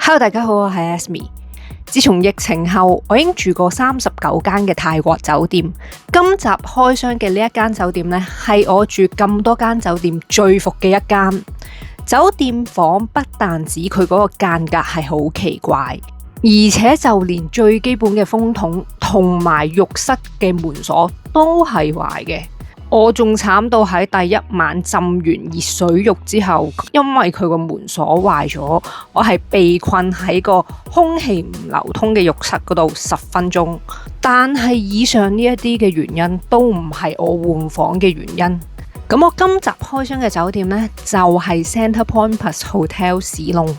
Hello， 大家好，我係 Asmi。自從疫情後，我已經住過39間嘅泰國酒店。今集開箱嘅呢一間酒店呢，係我住咁多間酒店最服嘅一間。酒店房不但止佢嗰個間隔係好奇怪，而且就連最基本嘅風筒同埋浴室嘅門鎖都係壞嘅。我仲慘到喺第一晚浸完熱水浴之後，因為佢個門鎖壞咗，我係被困喺個空氣唔流通嘅浴室嗰度10分鐘。但係以上呢一啲嘅原因都唔係我換房嘅原因。咁我今集開箱嘅酒店呢，就係 Centrepoint Plus Hotel 史隆。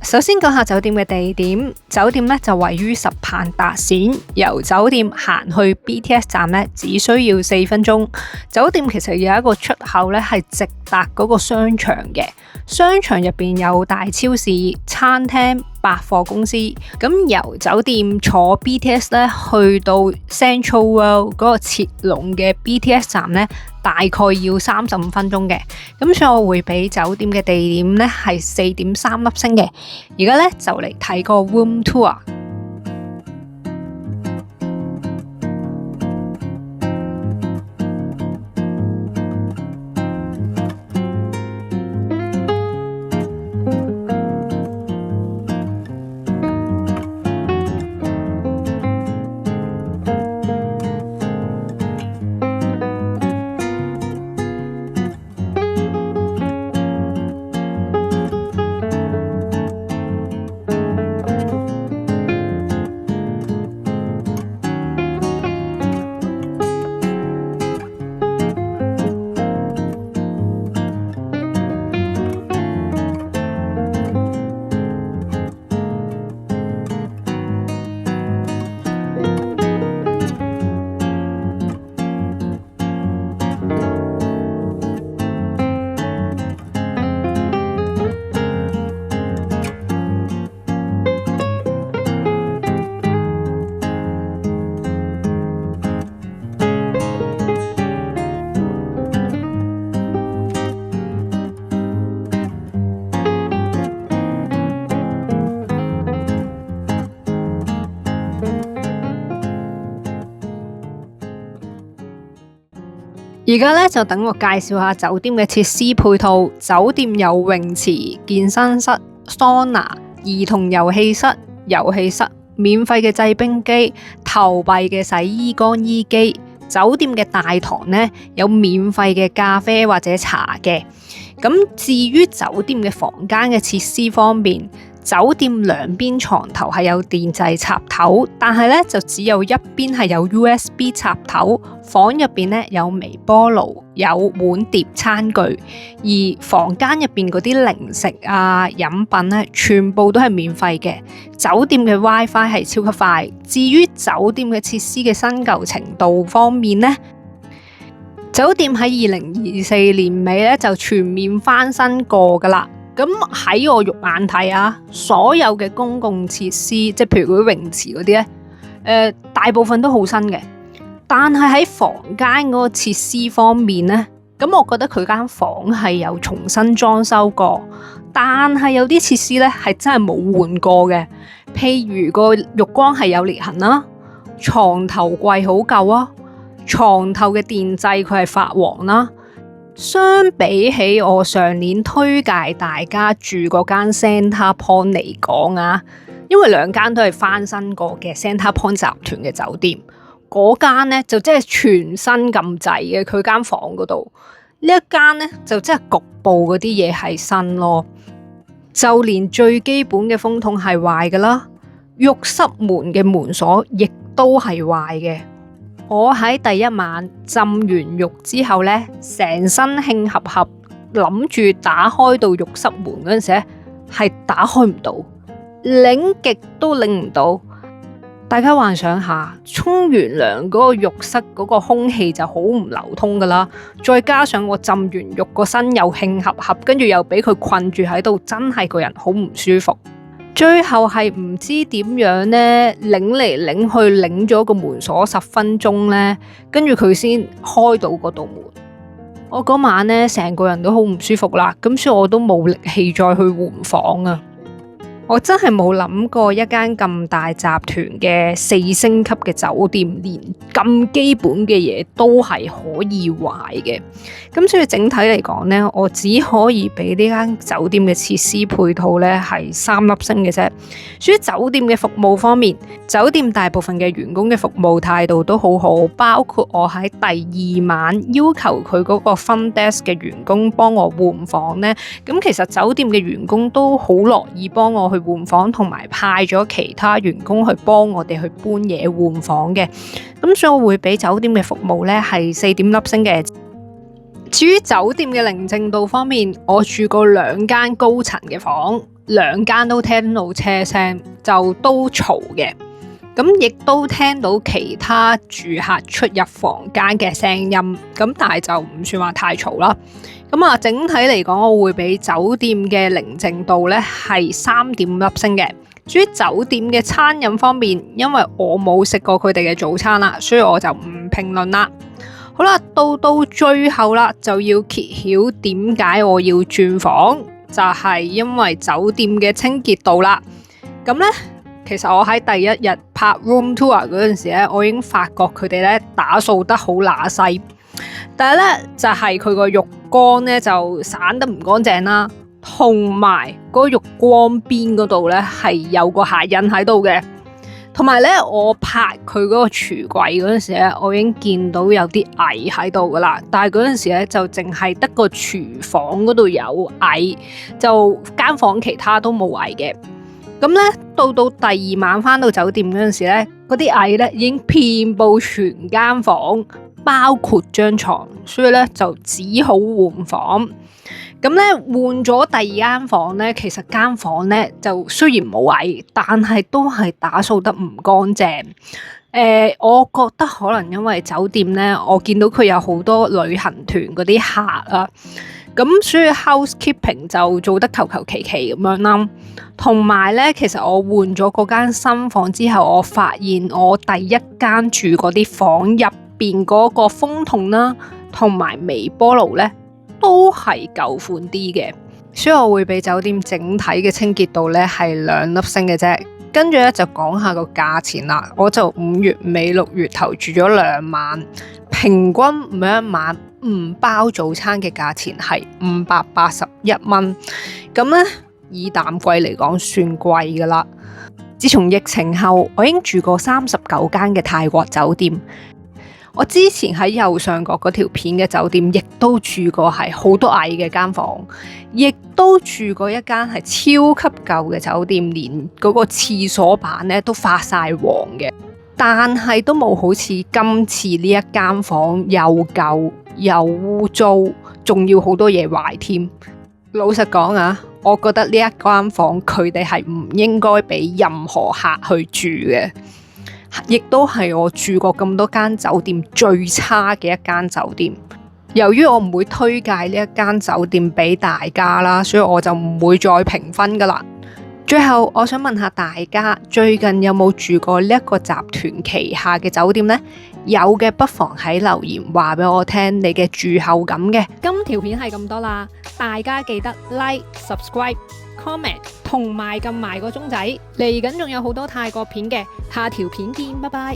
首先講下酒店嘅地點，酒店呢就位於十盼達線，由酒店行去 BTS 站呢只需要4分鐘。酒店其實有一個出口呢係直達嗰個商場嘅，商場入邊有大超市、餐廳、百貨公司。咁由酒店坐 BTS 呢去到 Central World 嗰個切龍嘅 BTS 站呢，大概要35分鐘嘅。咁所以我會俾酒店嘅地點呢係4.3粒星嘅。而家呢，就嚟睇個 room tour。而家呢，就等我介紹下酒店嘅設施配套。酒店有泳池、健身室、桑拿、兒童遊戲室、免費嘅製冰機、投幣嘅洗衣乾衣機。酒店嘅大堂呢，有免費嘅咖啡或者茶嘅。咁至於酒店嘅房間嘅設施方面，酒店兩邊床頭係有電掣插頭，但係咧就只有一邊係有 USB 插頭。房入邊咧有微波爐、有碗碟餐具，而房間入邊嗰啲零食啊、飲品咧，全部都係免費嘅。酒店嘅 WiFi 係超級快。至於酒店嘅設施嘅新舊程度方面呢，酒店喺2024年尾咧就全面翻新過噶啦。咁喺我肉眼睇啊，所有嘅公共設施，即係譬如嗰啲泳池嗰啲咧，大部分都好新嘅。但係喺房間嗰個設施方面呢，咁我覺得佢間房係有重新裝修過，但係有啲設施呢係真係冇換過嘅。譬如個浴缸係有裂痕啦，床頭櫃好舊啊，床頭嘅電掣佢係發黃啦。相比起我上年推介大家住嗰間 Centrepoint 嚟講啊，因為兩間都係翻新過嘅 Centrepoint 集團嘅酒店，嗰間呢就真係全新咁滯嘅，佢間房嗰度。呢一間呢就真係局部嗰啲嘢係新咯，就連最基本嘅風筒係壞噶啦，浴室門嘅門鎖亦都係壞嘅。我喺第一晚浸完浴之後呢，成身興合合，諗住打開到浴室門嗰陣時咧，係打開唔到，擰極都擰唔到。大家幻想下，沖完涼嗰個浴室嗰個空氣就好唔流通噶啦，再加上我浸完浴個身又興合合，跟住又俾佢困住喺度，真係個人好唔舒服。最後係唔知點樣呢，擰嚟擰去擰咗個門鎖10分鐘呢，跟住佢先開到嗰道門。我嗰晚呢，成個人都好唔舒服啦，咁所以我都冇力氣再去換房啊。我真係冇諗過一間咁大集團嘅4星級嘅酒店，連咁基本嘅嘢都係可以壞嘅。咁所以整體嚟講呢，我只可以俾呢間酒店嘅設施配套呢係3粒星嘅啫。至於酒店嘅服務方面，酒店大部分嘅員工嘅服務態度都好好，包括我喺第2晚要求佢嗰個 front desk 嘅員工幫我換房呢。咁其實酒店嘅員工都好樂意幫我去換房，同埋派咗其他員工去幫我哋去搬嘢換房嘅。咁所以我會俾酒店嘅服務呢係4點粒星嘅。至於酒店嘅寧靜度方面，我住過2間高層嘅房，2間都聽到車聲，就都嘈嘅。咁亦都聽到其他住客出入房間嘅聲音，咁但係就唔算話太嘈啦。咁啊，整體嚟講，我會俾酒店嘅寧靜度呢係3點粒星嘅。至於酒店嘅餐飲方面，因為我冇食過佢哋嘅早餐啦，所以我就唔評論啦。好啦，到最後啦，就要揭曉點解我要轉房，就係因為酒店嘅清潔度啦。咁呢，其實我喺第一日拍 room tour 嗰陣時咧，我已經發覺佢哋咧打掃得好乸西，但係咧就係佢個浴缸咧就散得唔乾淨啦，同埋嗰個浴缸邊嗰度咧係有個鞋印喺度嘅，同埋咧我拍佢嗰個櫥櫃嗰陣時咧，我已經見到有啲蟻喺度噶啦，但係嗰陣時咧就淨係得個廚房嗰度有蟻，就間房其他都冇蟻嘅。咁咧，到第2晚返到酒店嗰陣時咧，嗰啲蟻咧已經遍佈全間房，包括張床，所以咧就只好換房。咁咧換咗第2間房咧，其實間房咧就雖然冇蟻，但係都係打掃得唔乾淨。我覺得可能因為酒店咧，我見到佢有好多旅行團嗰啲客啊。咁所以 housekeeping 就做得求求其其咁樣啦，同埋咧，其實我換咗嗰間新房之後，我發現我第1間住嗰啲房入邊嗰個風筒啦，同埋微波爐咧，都係舊款啲嘅，所以我會俾酒店整體嘅清潔度咧係2粒星嘅啫。跟住咧就講下個價錢啦，我就5月尾6月頭住咗2晚，平均每一晚唔包早餐嘅價錢係581蚊，咁咧以淡季嚟講算貴噶啦。自從疫情後，我已經住過39間嘅泰國酒店。我之前喺右上角嗰條片嘅酒店，亦都住過係好多蟻嘅間房，亦都住過一間係超級舊嘅酒店，連嗰個廁所板咧都發晒黃嘅，但係都冇好似今次呢一間房又舊又污糟，仲要好多嘢壞添。老實講啊，我覺得呢一間房佢哋係唔應該俾任何客去住嘅。亦都係我住過咁多間酒店最差嘅一間酒店。由於我唔會推介呢一間酒店俾大家啦，所以我就唔會再評分噶啦。最後我想問下大家，最近有冇住過呢一個集團旗下嘅酒店呢？有嘅不妨喺留言話俾我聽你嘅住後感嘅。今條片係咁多啦，大家記得 like、subscribe、comment 同埋撳埋個鐘仔，嚟緊仲有好多泰國片嘅，下條片見，拜拜。